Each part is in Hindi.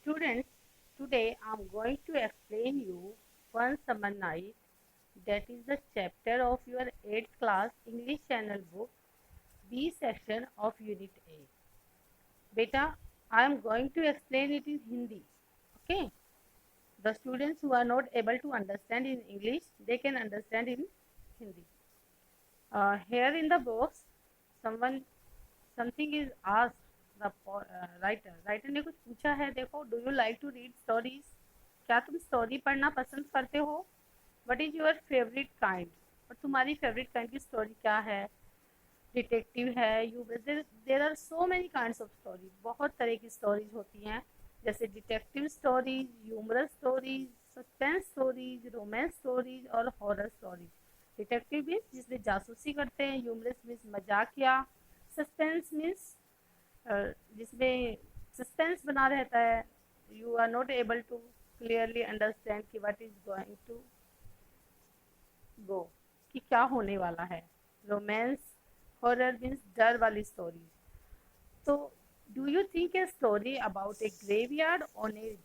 Students, today I'm going to explain you One Summer Night, that is the chapter of your 8th class English channel book, B section of Unit A. Beta, I am going to explain it in Hindi. Okay? The students who are not able to understand in English, they can understand in Hindi. Here in the box, something is asked the writer. Writer ने कुछ पूछा है. देखो, do you like to read stories? क्या तुम स्टोरी पढ़ना पसंद करते हो? What is your favorite kind? और तुम्हारी फेवरेट काइंड की स्टोरी क्या है? डिटेक्टिव है, there are so many kinds of story. बहुत तरह की स्टोरीज होती हैं, जैसे detective stories, humorous stories, suspense stories, romance stories और हॉरर स्टोरीज. डिटेक्टिव मीन्स जिसमें जासूसी करते हैं, ह्यूमरस मीन्स मजाकिया, सस्पेंस मीन्स जिसमें सस्पेंस बना रहता है. You are not able to clearly understand कि what is going to go, कि क्या होने वाला है. रोमांस, हॉरर मीन्स डर वाली स्टोरी. तो do you think a story about a graveyard on a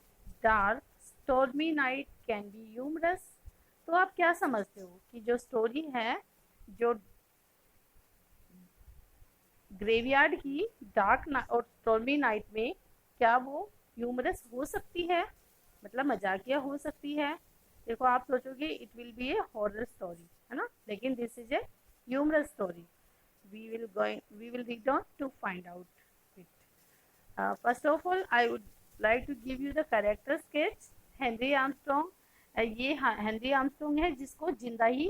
dark stormy night can be humorous? तो आप क्या समझते हो कि जो स्टोरी है, जो ग्रेवयार्ड की डार्क और स्टॉर्मी नाइट में, क्या वो ह्यूमरस हो सकती है, मतलब मजाकिया हो सकती है? देखो, आप सोचोगे it will be a horror story, है ना, लेकिन this is a humorous story. we will read on to find out it. First of all, I would like to give you the character sketch. Henry Armstrong, ये हेनरी आर्मस्ट्रॉन्ग है जिसको जिंदा ही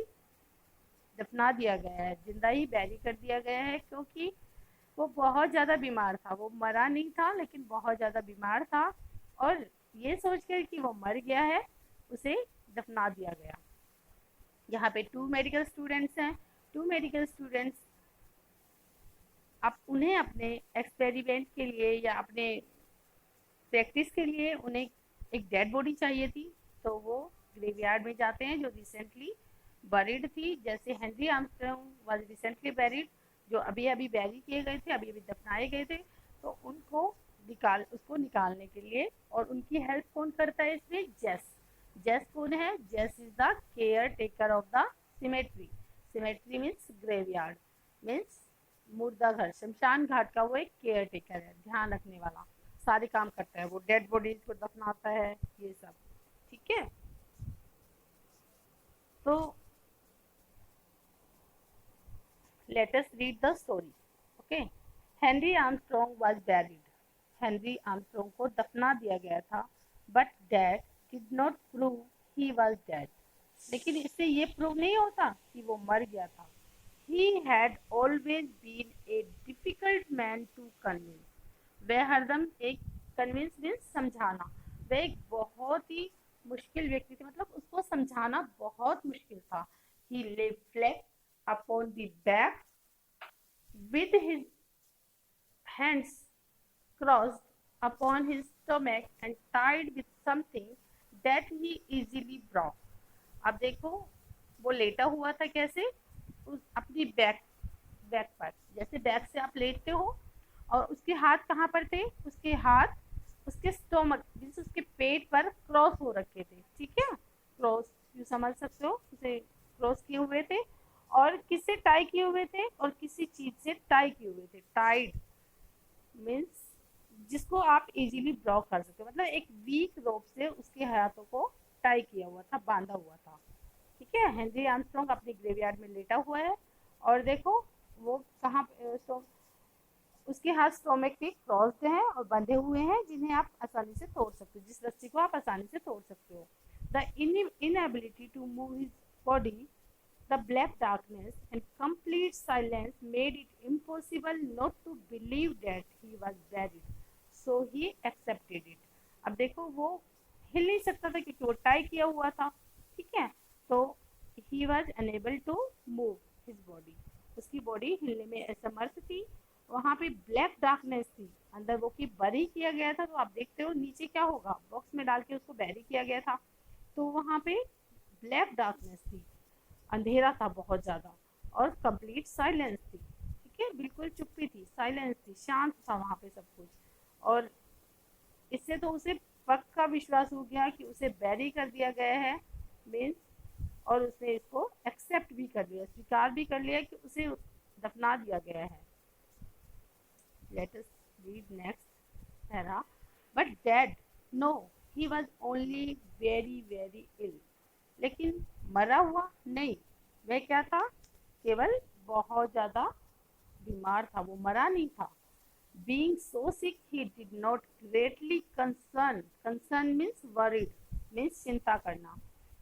दफना दिया गया है, जिंदा ही बैरी कर दिया गया है, क्योंकि वो बहुत ज़्यादा बीमार था. वो मरा नहीं था, लेकिन बहुत ज़्यादा बीमार था, और ये सोचकर कि वो मर गया है, उसे दफना दिया गया. यहाँ पे 2 मेडिकल स्टूडेंट्स हैं. 2 मेडिकल स्टूडेंट्स, आप उन्हें अपने एक्सपेरिमेंट के लिए या अपने प्रैक्टिस के लिए उन्हें एक डेड बॉडी चाहिए थी, तो वो ग्रेवयार्ड में जाते हैं जो रिसेंटली बरीड थी. जैसे Henry Armstrong was recently buried, जो अभी अभी बैरी किए गए थे, अभी अभी दफनाए गए थे, तो उसको निकालने के लिए, और उनकी हेल्प कौन करता है इसमें? जेस. जेस कौन है? जेस is the care taker of the symmetry. Symmetry means graveyard, means मुर्दा घर, शमशान घाट का वो एक केयर टेकर है, ध्यान रखने वाला. सारे काम करता है वो, डेड बॉडीज को दफनाता है, ये सब. ठीक है, तो late us read the story. Okay. Henry Armstrong was buried. Henry Armstrong को दफना दिया गया था, but that did not prove he was dead. लेकिन इससे ये प्रूव नहीं होता कि वो मर गया था. He had always been a difficult man to convince. वह हरदम एक convince means समझाना. वह एक बहुत ही मुश्किल व्यक्ति थे, मतलब उसको समझाना बहुत मुश्किल था. He lay flat upon the back with his hands crossed upon his stomach and tied with something that he easily broke. अब देखो, वो लेटा हुआ था कैसे? अपनी बैक पर, जैसे बैक से आप लेटते हो, और उसके हाथ कहाँ पर थे? उसके हाथ उसके स्टोमक, जिससे उसके पेट पर क्रॉस हो रखे थे. ठीक है, क्रॉस यू समझ सकते हो, उसे क्रॉस किए हुए थे. और किससे टाई किए हुए थे? और किसी चीज से टाई किए हुए थे. टाइड मीन्स जिसको आप इजीली ब्लॉक कर सकते हो, मतलब एक वीक रोप से उसके हाथों को टाई किया हुआ था, बांधा हुआ था. ठीक है, हेनरी आर्मस्ट्रॉन्ग अपने ग्रेवयार्ड में लेटा हुआ है, और देखो वो कहाँ, उसके हाथ स्टोमक पे क्रॉस्ड हैं और बंधे हुए हैं, जिन्हें आप आसानी से तोड़ सकते हो, जिस रस्सी को आप आसानी से तोड़ सकते हो. The inability to move his body, the black darkness and complete silence made it impossible not to believe that he was buried, so he accepted it. अब देखो, वो हिल नहीं सकता था क्योंकि वो टाई किया हुआ था. ठीक है, तो he was unable to move his body, उसकी बॉडी हिलने में असमर्थ थी. वहाँ पे ब्लैक डार्कनेस थी, अंदर वो की बरी किया गया था. तो आप देखते हो नीचे क्या होगा, बॉक्स में डाल के उसको बैरी किया गया था, तो वहाँ पे ब्लैक डार्कनेस थी, अंधेरा था बहुत ज़्यादा, और कंप्लीट साइलेंस थी. ठीक है, बिल्कुल चुप्पी थी, साइलेंस थी, शांत था वहाँ पे सब कुछ. और इससे तो उसे पक्का विश्वास हो गया कि उसे बैरी कर दिया गया है, मीन्स, और उसने इसको एक्सेप्ट भी कर लिया, स्वीकार भी कर लिया कि उसे दफना दिया गया है। Let us read next para. But dad, no, he was only very very ill. लेकिन मरा हुआ नहीं, वह क्या था, केवल बहुत ज्यादा बीमार था, वो मरा नहीं था। Being so sick, he did not greatly concern means worried, means चिंता करना,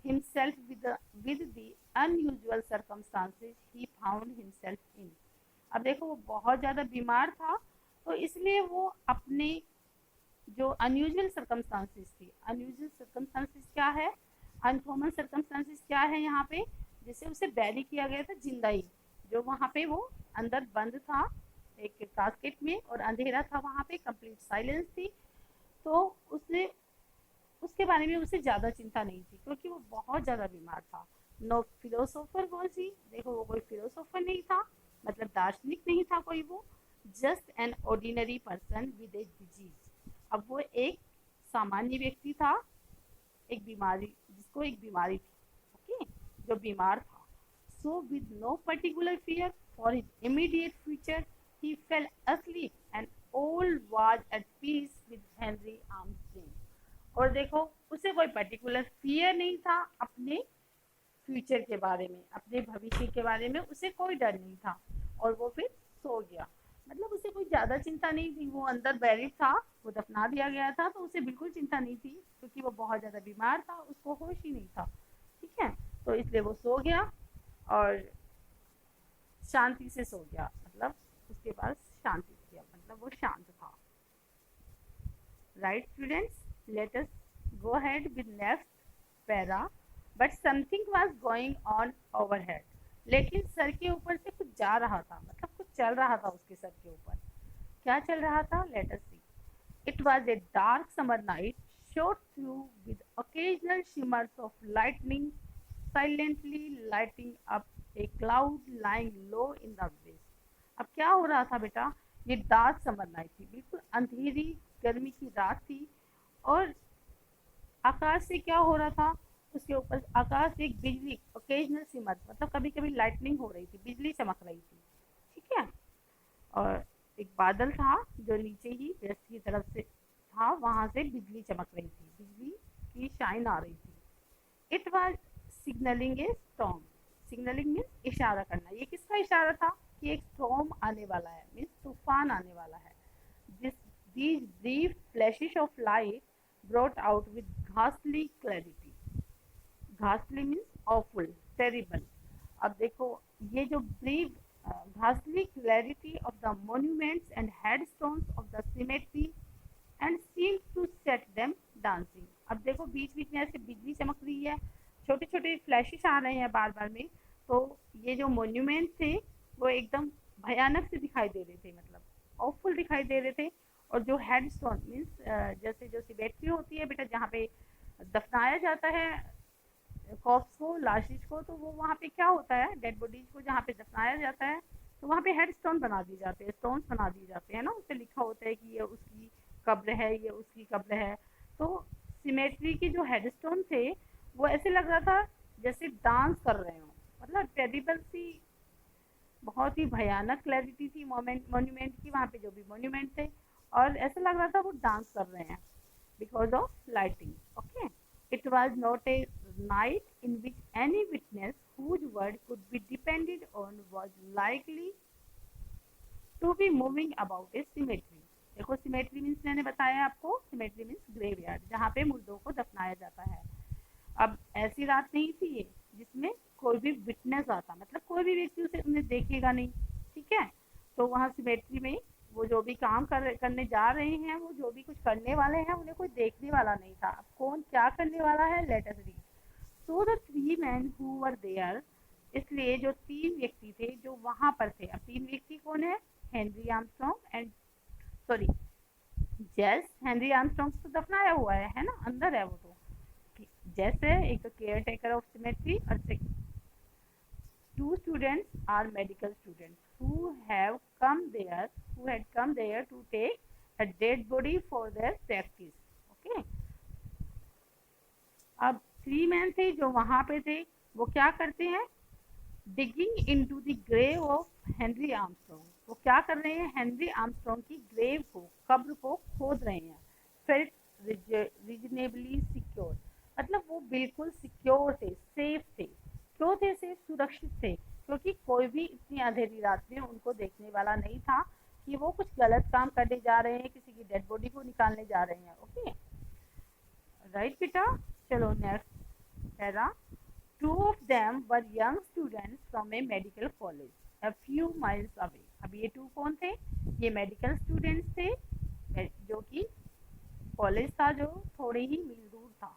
himself with the unusual circumstances he found himself in। अब देखो वो बहुत ज़्यादा बीमार था, तो इसलिए वो अपने जो अनयूजुअल सर्कमस्टांसिस थी, अनयूजुअल सर्कमस्टांसिस क्या है, अनकॉमन सर्कमस्टांसिस क्या है यहाँ पे, जिससे उसे बैरी किया गया था जिंदा ही, जो वहाँ पे वो अंदर बंद था एक कास्केट में और अंधेरा था वहाँ पे, कंप्लीट साइलेंस थी। तो उसने उसके बारे में उसे ज़्यादा चिंता नहीं थी क्योंकि वो बहुत ज़्यादा बीमार था। नो फिलोसोफर वॉज ही, देखो वो कोई फिलोसोफर नहीं था, मतलब दार्शनिक नहीं था कोई वो, just an ordinary person with a disease. अब वो एक सामान्य व्यक्ति था, एक बीमारी, जिसको एक बीमारी थी, ओके, जो बीमार था। So with no particular fear for his immediate future he fell asleep and all was at peace with Henry Armstrong। और देखो उसे कोई पर्टिकुलर फियर नहीं था अपने फ्यूचर के बारे में, अपने भविष्य के बारे में उसे कोई डर नहीं था, और वो फिर सो गया। मतलब उसे कोई ज़्यादा चिंता नहीं थी, वो अंदर बैरिड था, वो दफना दिया गया था, तो उसे बिल्कुल चिंता नहीं थी क्योंकि वो बहुत ज़्यादा बीमार था, उसको होश ही नहीं था। ठीक है, तो इसलिए वो सो गया और शांति से सो गया, मतलब उसके पास शांति थी, मतलब वो शांत था। Right students, let us go ahead with next para. But something was going on overhead. लेकिन सर के ऊपर से कुछ जा रहा था, मतलब कुछ चल रहा था उसके सर के ऊपर। क्या चल रहा था, let us see. It was a dark summer night, shot through with occasional shimmers of lightning, silently lighting up a cloud lying low in the west। अब क्या हो रहा था बेटा, ये डार्क समर नाइट थी, बिल्कुल अंधेरी गर्मी की रात थी, और आकाश से क्या हो रहा था, उसके ऊपर आकाश से एक बिजली, ओकेजनल सिमर, मतलब कभी कभी लाइटनिंग हो रही थी, बिजली चमक रही थी। ठीक है, और एक बादल था जो नीचे ही वेस्ट की तरफ से था, वहां से बिजली चमक रही थी, बिजली की शाइन आ रही थी। It was signalling A storm. Signalling means इशारा करना। ये किसका इशारा था कि एक स्टॉर्म आने वाला है, मीन्स तूफान आने वाला है। This these brief flashes of light brought out with ghastly clarity। ghastly means awful, terrible। अब देखो ये जो brief ghastly clarity of the monuments and headstones of the cemetery and seemed to set them dancing। अब देखो बीच बीच में ऐसे बिजली चमक रही है, छोटे छोटे फ्लैशेस आ रहे हैं बार बार में, तो ये जो मोन्यूमेंट थे वो एकदम भयानक से दिखाई दे रहे थे, मतलब ऑफुल दिखाई दे रहे थे। और जो हेडस्टोन मीन्स जैसे जो सिमेट्री होती है बेटा, जहाँ पे दफनाया जाता है कॉप्स को, लाशिश को, तो वो वहाँ पे क्या होता है, डेड बॉडीज को जहाँ पे दफनाया जाता है, तो वहाँ पे हेड स्टोन बना दिए जाते हैं, स्टोन्स बना दिए जाते हैं ना, उस पर लिखा होता है कि ये उसकी कब्र है, ये उसकी कब्र है। तो सिमेट्री के जो हेड स्टोन थे वो ऐसे लग रहा था जैसे डांस कर रहे हो, मतलब टेरिबल सी, बहुत ही भयानक क्लैरिटी थी मोन्यूमेंट की, वहाँ पे जो भी मोन्यूमेंट थे, और ऐसा लग रहा था वो डांस कर रहे हैं because of lighting. Okay, it was not a night in which any witness whose word could be depended on was likely to be moving about a cemetery। देखो सिमेट्री मीन्स मैंने बताया आपको, सिमेट्री मीन्स ग्रेवयार्ड, जहाँ पे मुर्दों को दफनाया जाता है। अब ऐसी रात नहीं थी ये जिसमें कोई भी विटनेस आता, मतलब कोई भी व्यक्ति उसे उन्हें देखेगा नहीं। ठीक है, तो वहाँ सिमेट्री में वो जो भी काम करने जा रहे हैं, वो जो भी कुछ करने वाले हैं, उन्हें कोई देखने वाला नहीं था। अब कौन क्या करने वाला है, let us read. So the three men who were there, इसलिए जो तीन व्यक्ति थे जो वहां पर थे। अब तीन व्यक्ति कौन है, हेनरी आर्मस्ट्रॉन्ग एंड सॉरी जेस, हेनरी आर्मस्ट्रॉन्ग तो दफनाया हुआ है ना, अंदर है वो तो, जैसे एक तो केयर टेकर ऑफ सिमेट्री, और two students are medical students who had come there to take a dead body for their practice। अब 3 मैन थे जो वहां पे थे, वो क्या करते हैं, digging into the grave of Henry Armstrong. वो क्या कर रहे हैं, हेनरी आर्मस्ट्रॉन्ग की ग्रेव को, कब्र को खोद रहे हैं। फेल्ट रीजनेबली सिक्योर, मतलब वो बिल्कुल सिक्योर थे, सेफ थे। क्यों थे सेफ, सुरक्षित थे, क्योंकि कोई भी इतनी अंधेरी रात में उनको देखने वाला नहीं था कि वो कुछ गलत काम करने जा रहे हैं, किसी की डेड बॉडी को निकालने जा रहे हैं। ओके, राइट बेटा। चलो next para. Two of them were young students from a medical college a few miles away. अब ये टू कौन थे, ये मेडिकल स्टूडेंट्स थे, जो कि कॉलेज था जो थोड़े ही मील दूर था,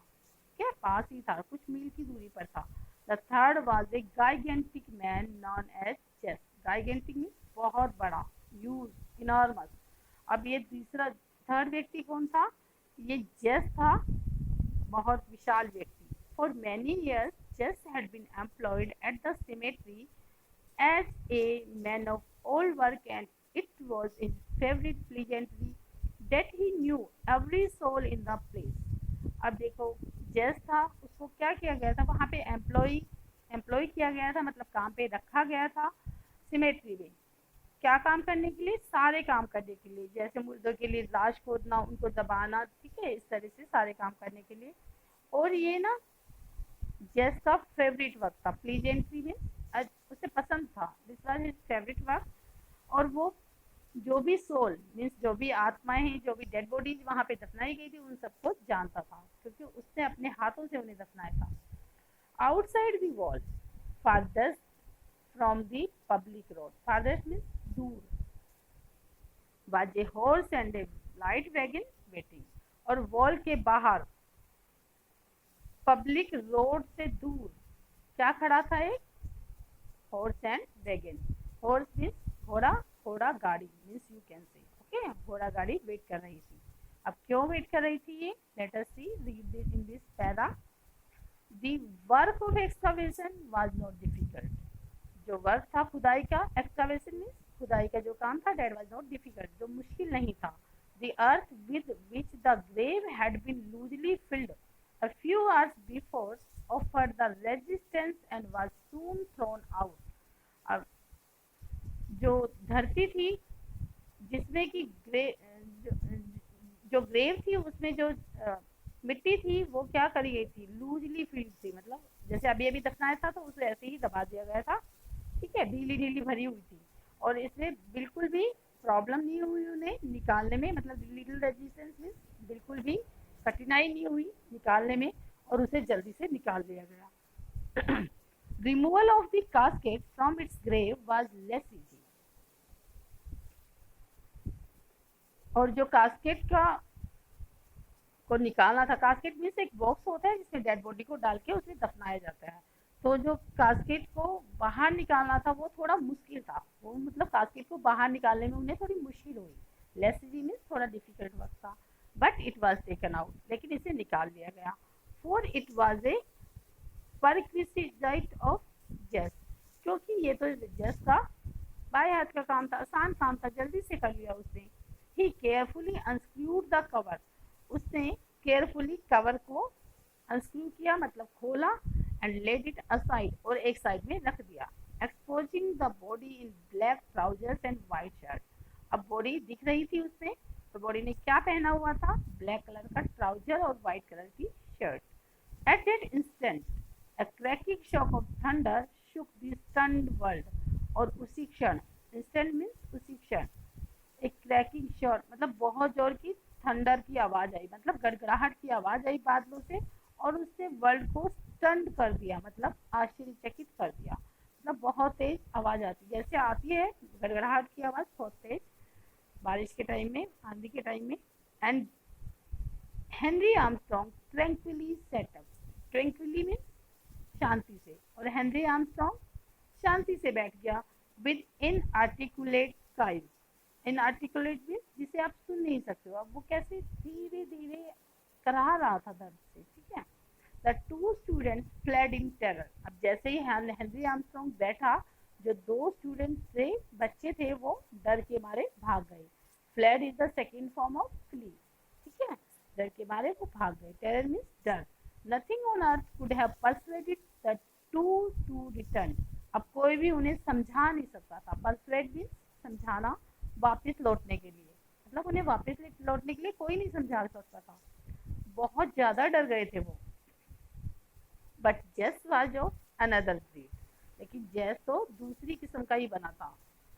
क्या पास ही था, कुछ मील की दूरी पर था। The third was a gigantic man known as Jess. Gigantic means बहुत बड़ा, ह्यूज, इनॉर्मस। अब ये तीसरा थर्ड व्यक्ति कौन था, ये जेस था, बहुत विशाल व्यक्ति। For many years, Jess had been employed at the cemetery as a man of all work, and it was his favorite pleasantry that he knew every soul in the place. अब देखो, जेस था, उसको क्या किया गया था, वहाँ पे एम्प्लॉय किया गया था, मतलब काम पे रखा गया था सिमेट्री में। क्या काम करने के लिए, सारे काम करने के लिए, जैसे मुर्दों के लिए लाश खोदना, उनको दबाना, ठीक है, इस तरह से सारे काम करने के लिए। और ये ना जेस का फेवरेट वर्क था, प्लीजेंटरी में उसे पसंद था, this was his favourite work. और वो जो भी सोल मीन्स जो भी आत्माएं हैं, जो भी डेड बॉडीज वहां पे दफनाई गई थी, उन सबको जानता था, क्योंकि उसने अपने हाथों से उन्हें दफनाया था। Outside the wall, farthest from the public road, farthest means दूर, was a horse and a light wagon waiting. और वॉल के बाहर पब्लिक रोड से दूर क्या खड़ा था, एक horse and wagon. Horse means घोड़ा, घोड़ा गाड़ी means you can say, okay, घोड़ा गाड़ी वेट कर रही थी। अब क्यों वेट कर रही थी ये, let us see, read this in this para. The work of excavation was not difficult. जो वर्क था खुदाई का, एक्सकवेशन मीन्स खुदाई का जो काम था, दैट वाज नॉट डिफिकल्ट, जो मुश्किल नहीं था। The earth with which the grave had been loosely filled a few hours before offered the resistance and was soon thrown out. अब जो धरती थी जिसमें कि जो ग्रेव थी उसमें जो मिट्टी थी वो क्या करी गई थी, लूजली फिल्ड थी, मतलब जैसे अभी अभी दफनाया था तो उसे ऐसे ही दबा दिया गया था, ठीक है, ढीली ढीली भरी हुई थी। और इसमें बिल्कुल भी प्रॉब्लम नहीं हुई उन्हें निकालने में, मतलब लिटिल रेजिस्टेंस मीन्स बिल्कुल भी कठिनाई नहीं हुई निकालने में, और उसे जल्दी से निकाल दिया गया। Removal of the casket from its grave was less easy. और जो कास्केट का को निकालना था, कास्केट मीन्स एक बॉक्स होता है जिसमें डेड बॉडी को डाल के उसमें दफनाया जाता है, तो जो कास्केट को बाहर निकालना था वो थोड़ा मुश्किल था, वो मतलब कास्केट को बाहर निकालने में उन्हें थोड़ी मुश्किल हुई। लेस इजी मीन्स थोड़ा डिफिकल्ट वर्क था, but it was taken out, लेकिन इसे निकाल दिया गया। For it was a perquisite of जेस, क्योंकि ये तो जेस का बाएं हाथ का काम था, आसान काम था, जल्दी से कर लिया उसने। ही केयरफुली अनस्क्रूड द कवर, उसने केयरफुली कवर को अनस्क्रू किया, मतलब खोला, एंड लेड इट असाइड, और एक साइड में रख दिया, exposing the body in black trousers and white shirt. अब बॉडी दिख रही थी उसमें, तो बॉडी ने क्या पहना हुआ था, ब्लैक कलर का ट्राउजर और व्हाइट कलर की shirt. At that instant a cracking shock of thunder shook the stunned world, और उसी क्षण, इंस्टेंट मीन्स उसी क्षण, एक क्रैकिंग शॉक मतलब बहुत जोर की थंडर की आवाज आई, मतलब गड़गड़ाहट की आवाज आई बादलों से, और उससे वर्ल्ड को स्टन्ड कर दिया, मतलब आश्चर्यचकित कर दिया, मतलब बहुत तेज आवाज आती, जैसे आती है गड़गड़ाहट की आवाज बहुत तेज बारिश के टाइम में, आंधी के टाइम में। And Henry Armstrong tranquilly sat up, tranquilly means शांति से, और हेनरी आर्मस्ट्रॉन्ग शांति से बैठ गया, with inarticulate cries. Inarticulate means जिसे आप सुन नहीं सकते हो, अब वो कैसे धीरे धीरे करा रहा था दर्द से, ठीक है। The two students fled in terror, अब जैसे ही हेनरी आर्मस्ट्रॉन्ग बैठा, जो दो स्टूडेंट्स थे, बच्चे थे, वो डर के मारे भाग गए। Fled is the second form of flee, ठीक है, डर के मारे वो भाग गए, टेरर मीन्स डर। Nothing on earth could have persuaded the two to return. अब कोई भी उन्हें समझा नहीं सकता था. Persuade means समझाना, वापस लौटने के लिए. मतलब उन्हें वापस लौटने के लिए कोई नहीं समझा सकता था. बहुत ज्यादा डर गए थे वो. बट जेस वाज ऑफ अनदर ब्रीड. लेकिन जेस तो दूसरी किस्म का ही बना था.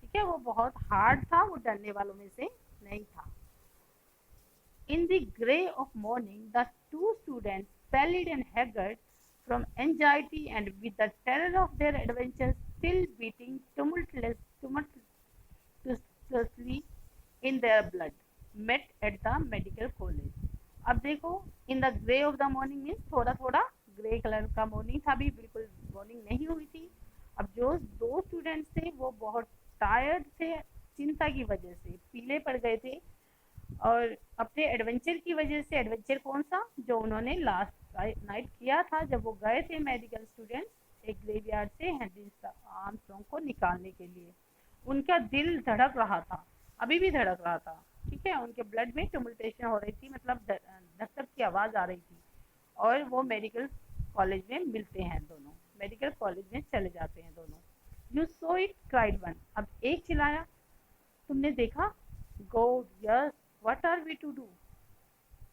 ठीक है, वो बहुत हार्ड था, वो डरने वालों में से नहीं था. In the grey of morning, the two students, pallid and haggard from anxiety and with the terror of their adventure still beating tumultuously in their blood, met at the medical college. अब देखो, in the grey of the morning means थोड़ा थोड़ा ग्रे कलर का मॉर्निंग था, अभी बिल्कुल मॉर्निंग नहीं हुई थी. अब जो दो स्टूडेंट्स थे वो बहुत टायर्ड थे, चिंता की वजह से पीले पड़ गए थे, और अपने एडवेंचर की वजह से. एडवेंचर कौन सा? जो उन्होंने लास्ट नाइट किया था जब वो गए थे मेडिकल स्टूडेंट्स एक ग्रेवयार्ड से हेनरी आर्मस्ट्रॉन्ग को निकालने के लिए. उनका दिल धड़क रहा था, अभी भी धड़क रहा था. ठीक है, उनके ब्लड में टम्युलेशन हो रही थी, मतलब धक धक की आवाज़ आ रही थी. और वो मेडिकल कॉलेज में मिलते हैं दोनों, मेडिकल कॉलेज में चले जाते हैं दोनों. You saw it, cried one. अब एक चिल्लाया, तुमने देखा? God yes, what are we to do?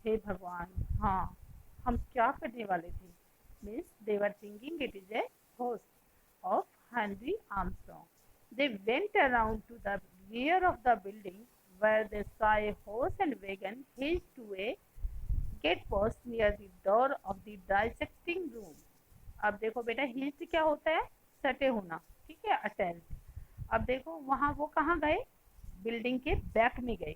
हे भगवान, हाँ, हम क्या करने वाले थे? Means they were thinking it is a ghost of Henry Armstrong. They went around to the rear of the building where they saw a horse and wagon hitched to a gatepost near the door of the dissecting room. अब देखो बेटा, hitched क्या होता है? सटे होना. ठीक है, attached. अब देखो वहाँ वो कहाँ गए? बिल्डिंग के बैक में गए,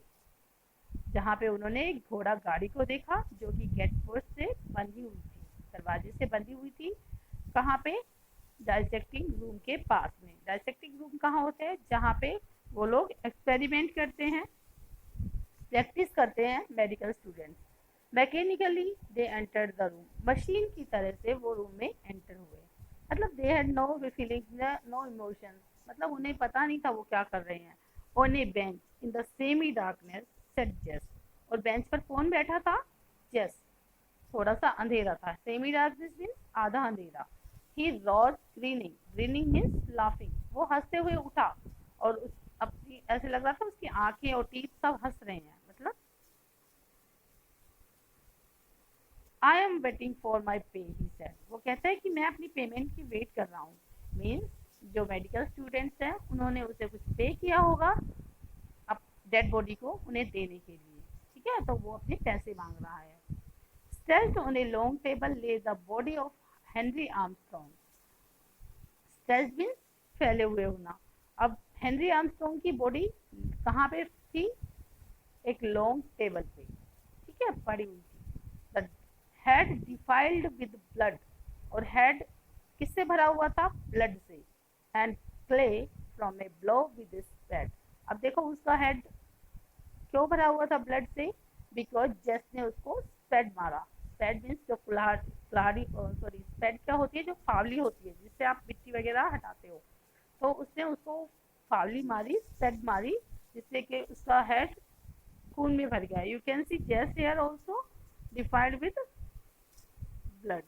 जहाँ पे उन्होंने एक घोड़ा गाड़ी को देखा जो कि गेट पोस्ट से बंधी हुई थी, दरवाजे से बंधी हुई थी. कहाँ पे? डाइसेक्टिंग रूम के पास में. डाइसेक्टिंग रूम कहाँ होता है? जहाँ पे वो लोग एक्सपेरिमेंट करते हैं, प्रैक्टिस करते हैं medical students. Mechanically they enter the room. Machine की तरह से वो रूम में एंटर हुए. मतलब they had no feelings, no emotions. मतलब उन्हें पता नहीं था वो क्या कर रहे हैं. On A bench in the semi darkness set जेस. और बेंच पर कौन बैठा था? जेस. थोड़ा सा अंधेरा था. सेमी डार्कनेस मीन्स आधा अंधेरा. He rose grinning. Grinning means laughing. वो हंसते हुए उठा और उस अपनी ऐसे लग रहा था उसकी आंखें और टीथ सब हंस रहे हैं. मतलब I am waiting for my pay, he said. वो कहता है कि मैं अपनी पेमेंट की वेट कर रहा हूँ. मीन्स जो मेडिकल स्टूडेंट्स हैं उन्होंने उसे कुछ पे किया होगा अब डेड बॉडी को उन्हें देने के लिए. ठीक है, तो वो अपने पैसे मांग रहा है. Stretched on a long table lay the body of Henry Armstrong. Stretch means फैले हुए होना. अब हेनरी आर्मस्ट्रॉन्ग की बॉडी कहाँ पे थी? एक लॉन्ग टेबल पे. ठीक है, पड़ी हुई थी. The head defiled with blood. और हेड किससे भरा हुआ था? ब्लड से. And clay from a blow with spade. अब देखो उसका हेड क्यों भरा हुआ था ब्लड से? बिकॉज जेस ने उसको स्पैड मारा. स्पैड मीन्स जो कुल्हाड़ी, सॉरी, स्पैड क्या होती है? जो फावली होती है जिससे आप मिट्टी वगैरह हटाते हो. तो उसने उसको फावली मारी, स्पैड मारी, जिससे कि उसका हेड खून में भर गया. You can see his hair also defined with blood.